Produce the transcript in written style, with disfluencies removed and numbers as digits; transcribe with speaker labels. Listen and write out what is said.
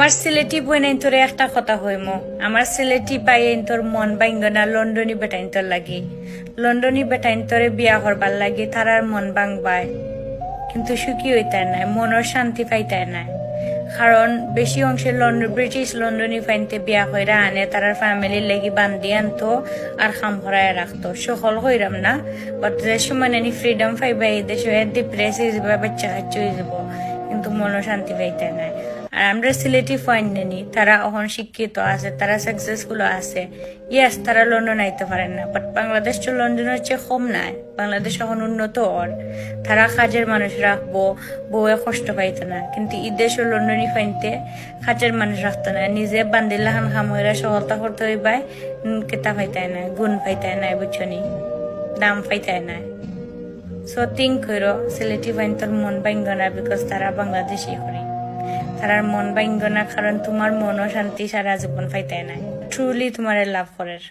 Speaker 1: আমার সিলেটি বইনাই তোরে একটা কথা হইমো, আমার সিলেটি পাইন তোর মন বাইঙ্গ না লন্ডনী বেটাইন তোর লাগি, লন্ডনী বেটাইন তোরে বিয়া করবার লাগি তারার মন বাংবায়, কিন্তু সুখী হইতার নাই, মনের শান্তি পাইতার নাই। কারণ বেশি অংশে ব্রিটিশ লন্ডনী ফাইনতে বিয়া হইরা আনে তারার ফ্যামিলির লেগি বান্ধি আনতো আর খাম ভরায় রাখতো। সকল হইরাম না, বাট যে সময় ফ্রিডম পাইবা এই দেশে ডিপ্রেস হয়ে যাবে, বাচ্চা কাচ্চা হয়ে যাব, কিন্তু মনের শান্তি পাইতার নাই। আর আমরা সিলেটি ফাইন নেনি, তারা এখন শিক্ষিত আছে, তারা সাকসেসফুল আছে। ইয়েস, তারা লন্ডন আইতে পারেন না, বাট বাংলাদেশ তো লন্ডনের চেয়ে কম নাই। বাংলাদেশ এখন উন্নত ওর, তারা কাজের মানুষ রাখবো, বউয়ে কষ্ট পাইতো না। কিন্তু ই দেশ ও লন্ডনী ফাইনতে কাজের মানুষ রাখতো না, নিজে বান্দিল্লাহান খাম হইরা সহলতা করতে হইবাই, কেতা পাইতায় না, গুণ পাইতায় নাই, বুঝছনি, দাম পাইতায় না। সো থিঙ্ক করো, সিলেটি ফাইন তোর মন ভাঙ্গ না, বিকজ তারা বাংলাদেশি করি, তারার মন ভাঙ্গ না, কারণ তোমার মনও শান্তি সারা জীবন পাইতায় নাই, ট্রুলি তোমার লাভ করার।